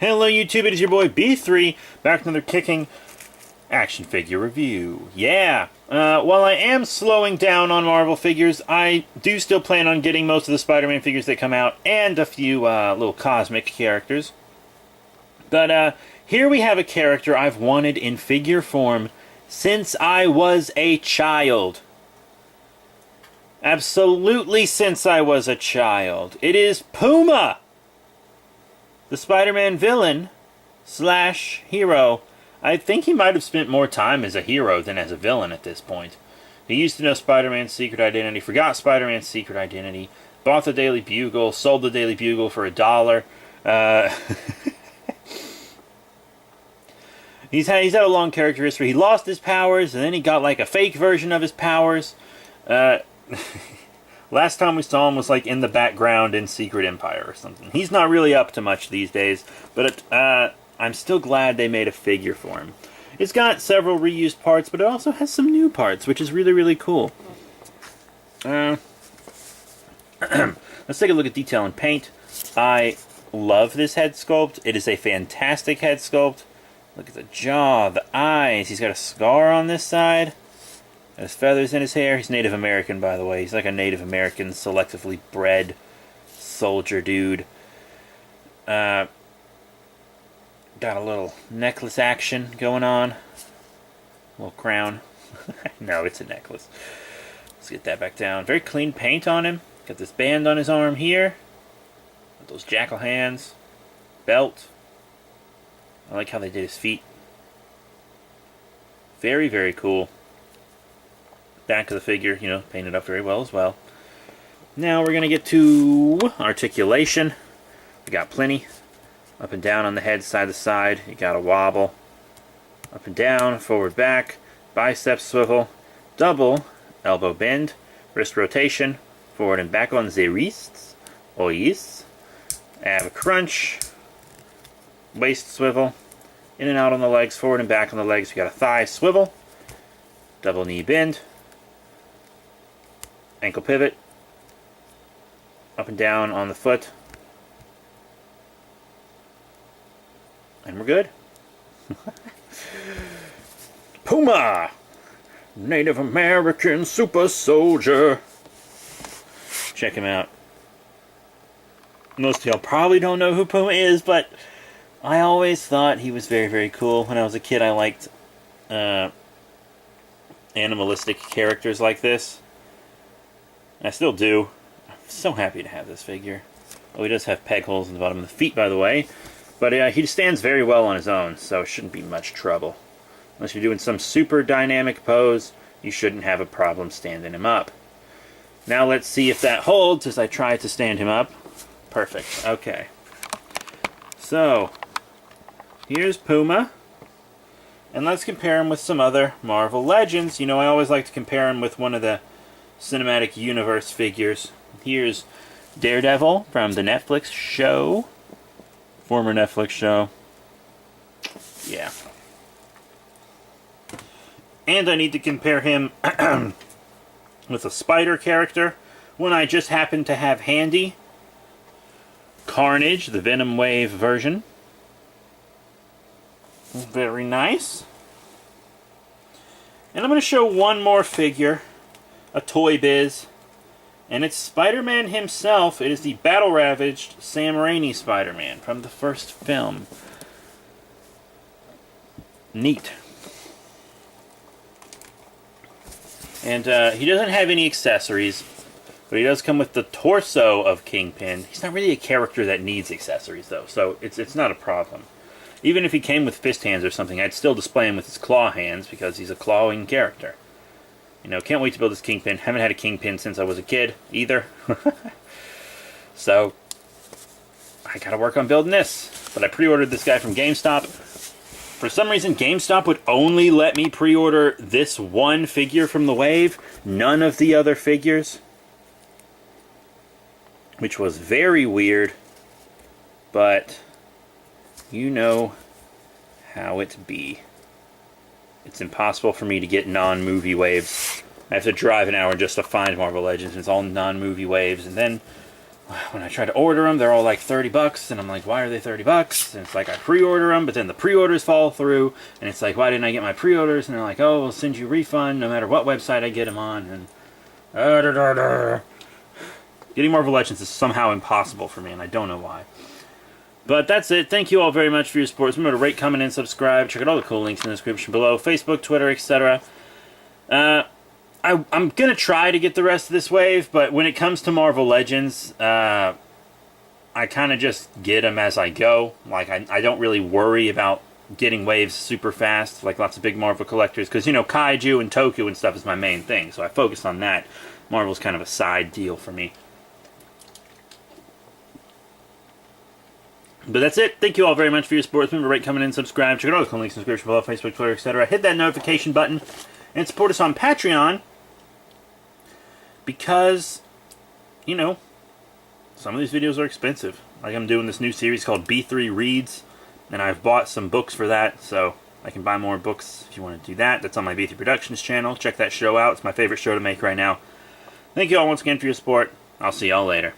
Hello YouTube, it is your boy B3, back with another kicking action figure review. Yeah, while I am slowing down on Marvel figures, I do still plan on getting most of the Spider-Man figures that come out, and a few little cosmic characters. But here we have a character I've wanted in figure form since I was a child. Absolutely since I was a child. It is Puma! The Spider-Man villain slash hero. I think he might have spent more time as a hero than as a villain at this point. He used to know Spider-Man's secret identity, forgot Spider-Man's secret identity, bought the Daily Bugle, sold the Daily Bugle for $1. He's had a long character history. He lost his powers, and then he got like a fake version of his powers. Last time we saw him was like in the background in Secret Empire or something. He's not really up to much these days, but I'm still glad they made a figure for him. It's got several reused parts, but it also has some new parts, which is really, really cool. Let's take a look at detail and paint. I love this head sculpt. It is a fantastic head sculpt. Look at the jaw, the eyes. He's got a scar on this side. Has feathers in his hair. He's Native American, by the way. He's like a Native American, selectively bred soldier dude. Got a little necklace action going on. A little crown. No, it's a necklace. Let's get that back down. Very clean paint on him. Got this band on his arm here. With those jackal hands. Belt. I like how they did his feet. Very, very cool. Back of the figure, you know, painted up very well as well. Now we're going to get to articulation. We got plenty. Up and down on the head, side to side. You got a wobble. Up and down, forward, back. Bicep swivel. Double elbow bend. Wrist rotation. Forward and back on the wrists. Oh yes. Ab crunch. Waist swivel. In and out on the legs. Forward and back on the legs. You got a thigh swivel. Double knee bend. Ankle pivot, up and down on the foot, and we're good. Puma! Native American super soldier. Check him out. Most of y'all probably don't know who Puma is, but I always thought he was very, very cool. When I was a kid, I liked animalistic characters like this. I still do. I'm so happy to have this figure. Oh, he does have peg holes in the bottom of the feet, by the way. But he stands very well on his own, so it shouldn't be much trouble. Unless you're doing some super dynamic pose, you shouldn't have a problem standing him up. Now let's see if that holds as I try to stand him up. Perfect. Okay. So, here's Puma. And let's compare him with some other Marvel Legends. You know, I always like to compare him with one of the Cinematic Universe figures. Here's Daredevil from the Netflix show. Former Netflix show. Yeah. And I need to compare him with a Spider character. One I just happen to have handy. Carnage, the Venom Wave version. Very nice. And I'm going to show one more figure. A Toy Biz, and it's Spider-Man himself. It is the battle-ravaged Sam Raimi Spider-Man from the first film. Neat. And he doesn't have any accessories, but he does come with the torso of Kingpin. He's not really a character that needs accessories, though, so it's not a problem. Even if he came with fist hands or something, I'd still display him with his claw hands, because he's a clawing character. You know, can't wait to build this Kingpin. Haven't had a Kingpin since I was a kid, either. So, I gotta work on building this. But I pre-ordered this guy from GameStop. For some reason, GameStop would only let me pre-order this one figure from the wave. None of the other figures. Which was very weird. But, you know how it be. It's impossible for me to get non-movie waves. I have to drive an hour just to find Marvel Legends. It's all non-movie waves. And then when I try to order them, they're all like $30, and I'm like, why are they $30? And it's like I pre-order them, but then the pre-orders fall through, and it's like, why didn't I get my pre-orders? And they're like, oh, we'll send you a refund no matter what website I get them on. And getting Marvel Legends is somehow impossible for me, and I don't know why. But that's it. Thank you all very much for your support. Remember to rate, comment, and subscribe. Check out all the cool links in the description below. Facebook, Twitter, etc. I'm going to try to get the rest of this wave, but when it comes to Marvel Legends, I kind of just get them as I go. Like, I don't really worry about getting waves super fast, like lots of big Marvel collectors, because, you know, Kaiju and Toku and stuff is my main thing, so I focus on that. Marvel's kind of a side deal for me. But that's it. Thank you all very much for your support. Remember to rate, comment, and subscribe. Check out all the links in the description below, Facebook, Twitter, etc. Hit that notification button and support us on Patreon because, you know, some of these videos are expensive. Like I'm doing this new series called B3 Reads, and I've bought some books for that, so I can buy more books if you want to do that. That's on my B3 Productions channel. Check that show out. It's my favorite show to make right now. Thank you all once again for your support. I'll see y'all later.